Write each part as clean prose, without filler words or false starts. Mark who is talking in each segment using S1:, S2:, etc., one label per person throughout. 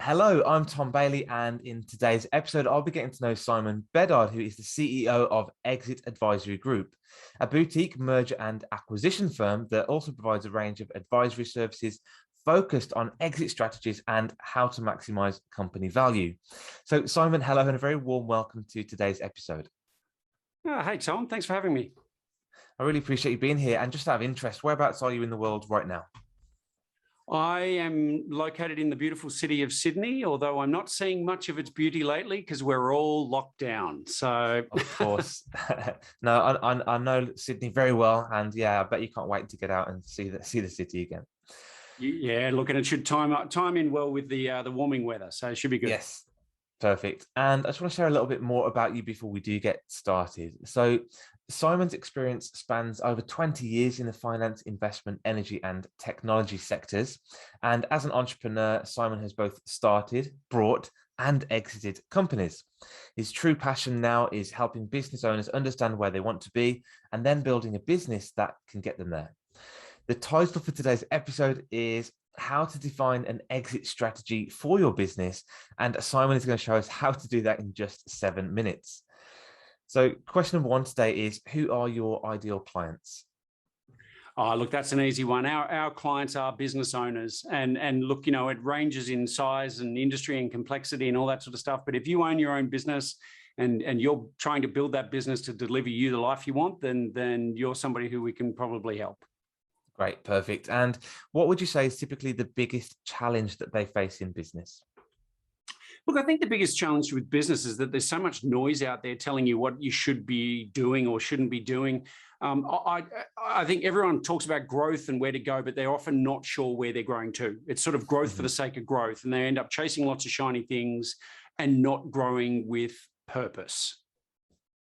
S1: Hello, I'm Tom Bailey, and in today's episode, I'll be getting to know Simon Bedard, who is the CEO of Exit Advisory Group, a boutique merger and acquisition firm that also provides a range of advisory services focused on exit strategies and how to maximize company value. So, Simon, hello, and a very warm welcome to today's episode.
S2: Hey, Tom, thanks for having me.
S1: I really appreciate you being here. And just out of interest, whereabouts are you in the world right now?
S2: I am located in the beautiful city of Sydney, although I'm not seeing much of its beauty lately because we're all locked down. So,
S1: of course, no, I know Sydney very well, and yeah, I bet you can't wait to get out and see the city again.
S2: Yeah, look, and it should time in well with the warming weather, so it should be good.
S1: Yes, perfect. And I just want to share a little bit more about you before we do get started. So, Simon's experience spans over 20 years in the finance, investment, energy, and technology sectors. And as an entrepreneur, Simon has both started, brought, and exited companies. His true passion now is helping business owners understand where they want to be and then building a business that can get them there. The title for today's episode is How to Define an Exit Strategy for Your Business. And Simon is going to show us how to do that in just 7 minutes. So question number one today is, who are your ideal clients?
S2: Oh, look, that's an easy one. Our clients are business owners, and look, it ranges in size and industry and complexity and all that sort of stuff. But if you own your own business and you're trying to build that business to deliver you the life you want, then you're somebody who we can probably help.
S1: Great, perfect. And what would you say is typically the biggest challenge that they face in business?
S2: Look, I think the biggest challenge with business is that there's so much noise out there telling you what you should be doing or shouldn't be doing. I think everyone talks about growth and where to go, but they're often not sure where they're growing to. It's sort of growth for the sake of growth, and they end up chasing lots of shiny things and not growing with purpose.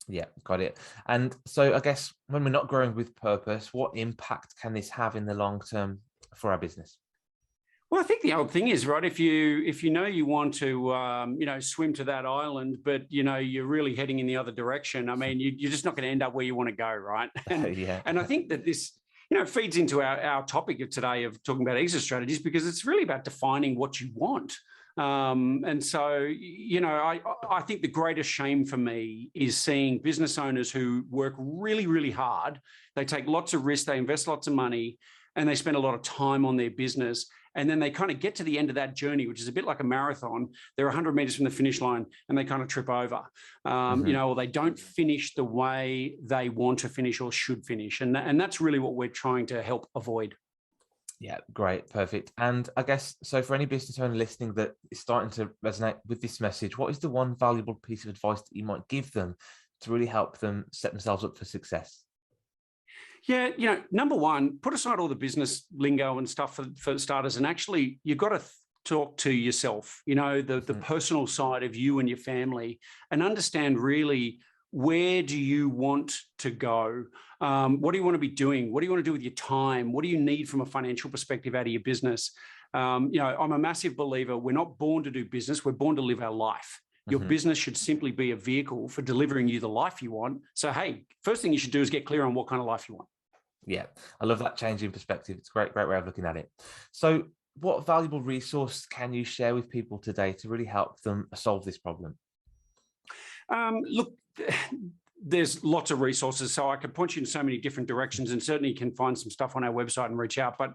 S1: Yeah, got it. And so I guess when we're not growing with purpose, what impact can this have in the long term for our business?
S2: Well, I think the old thing is, right, if you know you want to swim to that island, but you're really heading in the other direction, I mean, you're just not going to end up where you want to go, right? And,
S1: Yeah.
S2: And I think that this feeds into our topic of today of talking about exit strategies, because it's really about defining what you want. And so, I think the greatest shame for me is seeing business owners who work really, really hard. They take lots of risks, they invest lots of money, and they spend a lot of time on their business. And then they kind of get to the end of that journey, which is a bit like a marathon. They're 100 meters from the finish line and they kind of trip over, or they don't finish the way they want to finish or should finish. And that's really what we're trying to help avoid.
S1: Yeah, great, perfect. And I guess, so for any business owner listening that is starting to resonate with this message, what is the one valuable piece of advice that you might give them to really help them set themselves up for success?
S2: Yeah, number one, put aside all the business lingo and stuff for starters, and actually you've got to talk to yourself, the personal side of you and your family, and understand really, where do you want to go? What do you want to be doing? What do you want to do with your time? What do you need from a financial perspective out of your business? I'm a massive believer, we're not born to do business, we're born to live our life. Your business should simply be a vehicle for delivering you the life you want. So, hey, first thing you should do is get clear on what kind of life you want.
S1: Yeah, I love that change in perspective. It's a great way of looking at it. So what valuable resource can you share with people today to really help them solve this problem?
S2: Look, there's lots of resources, so I could point you in so many different directions, and certainly you can find some stuff on our website and reach out. But,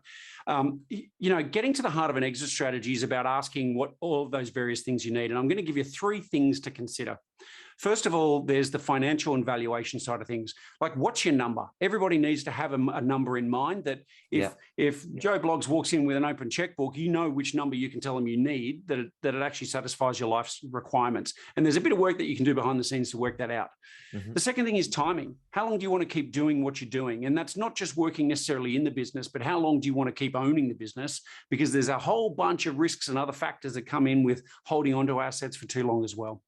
S2: getting to the heart of an exit strategy is about asking what all of those various things you need. And I'm going to give you 3 things to consider. First of all, there's the financial and valuation side of things. Like, what's your number? Everybody needs to have a number in mind that if Joe Bloggs walks in with an open checkbook, you know which number you can tell them you need, that it actually satisfies your life's requirements. And there's a bit of work that you can do behind the scenes to work that out. The second thing is timing. How long do you want to keep doing what you're doing? And that's not just working necessarily in the business, but how long do you want to keep owning the business? Because there's a whole bunch of risks and other factors that come in with holding onto assets for too long as well.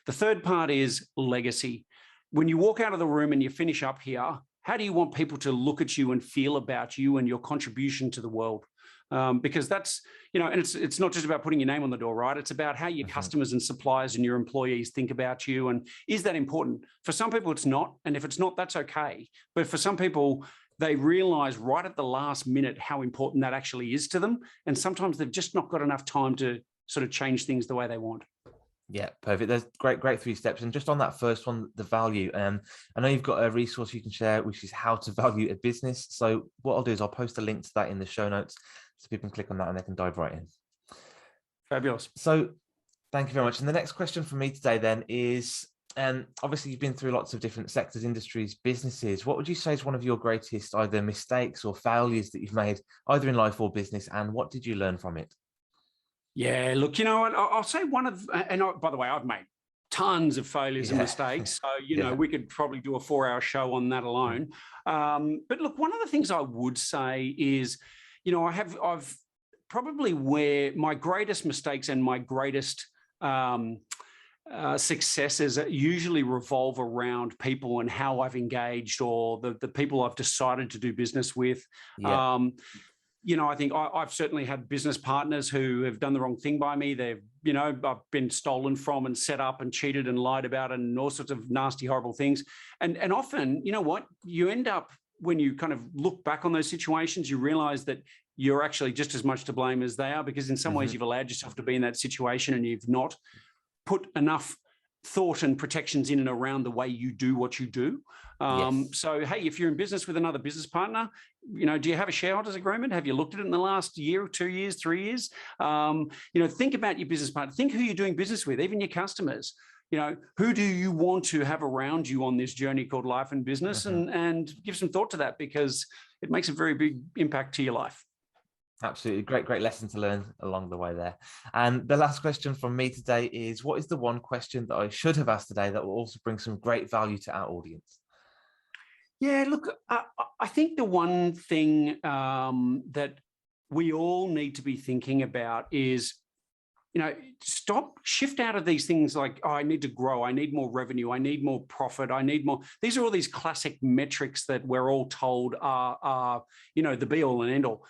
S2: The third part is legacy. When you walk out of the room and you finish up here, how do you want people to look at you and feel about you and your contribution to the world? Because that's, and it's not just about putting your name on the door, right? It's about how your customers and suppliers and your employees think about you. And is that important? For some people, it's not. And if it's not, that's okay. But for some people, they realize right at the last minute how important that actually is to them. And sometimes they've just not got enough time to sort of change things the way they want.
S1: Yeah, perfect. There's great 3 steps. And just on that first one, the value. I know you've got a resource you can share, which is how to value a business. So what I'll do is I'll post a link to that in the show notes so people can click on that and they can dive right in.
S2: Fabulous.
S1: So thank you very much. And the next question for me today then is, obviously you've been through lots of different sectors, industries, businesses. What would you say is one of your greatest either mistakes or failures that you've made either in life or business? And what did you learn from it?
S2: Yeah, look, you know what? I'll say one of, by the way, I've made tons of failures and mistakes. So, you know, we could probably do a 4-hour show on that alone. But look, one of the things I would say is, you know, I've probably where my greatest mistakes and my greatest successes usually revolve around people and how I've engaged, or the people I've decided to do business with. You know, I think I've certainly had business partners who have done the wrong thing by me. They've, you know, I've been stolen from and set up and cheated and lied about and all sorts of nasty, horrible things. And often, you know what, you end up, when you kind of look back on those situations, you realize that you're actually just as much to blame as they are, because in some ways you've allowed yourself to be in that situation and you've not put enough thought and protections in and around the way you do what you do. So, hey, if you're in business with another business partner, you know, do you have a shareholders agreement? Have you looked at it in the last year or 2 years, 3 years? You know, think about your business partner. Think who you're doing business with, even your customers. You know, who do you want to have around you on this journey called life and business? And give some thought to that, because it makes a very big impact to your life.
S1: Absolutely. Great lesson to learn along the way there. And the last question from me today is, what is the one question that I should have asked today that will also bring some great value to our audience?
S2: Yeah, look, I think the one thing that we all need to be thinking about is, you know, shift out of these things like, oh, I need to grow, I need more revenue, I need more profit, I need more. These are all these classic metrics that we're all told are you know, the be all and end all.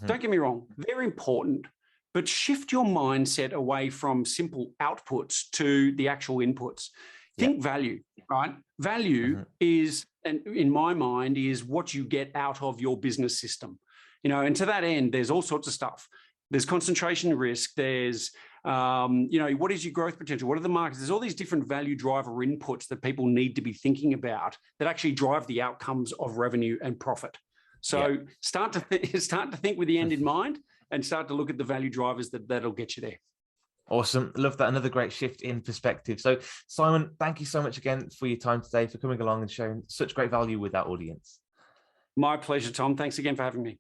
S2: Don't get me wrong, very important, but shift your mindset away from simple outputs to the actual inputs. Think value, right? Value is, and in my mind, is what you get out of your business system. You know, and to that end, there's all sorts of stuff. There's concentration risk. There's, you know, what is your growth potential? What are the markets? There's all these different value driver inputs that people need to be thinking about that actually drive the outcomes of revenue and profit. So start to think with the end in mind, and start to look at the value drivers that'll get you there.
S1: Awesome. Love that. Another great shift in perspective. So Simon, thank you so much again for your time today, for coming along and sharing such great value with our audience.
S2: My pleasure, Tom. Thanks again for having me.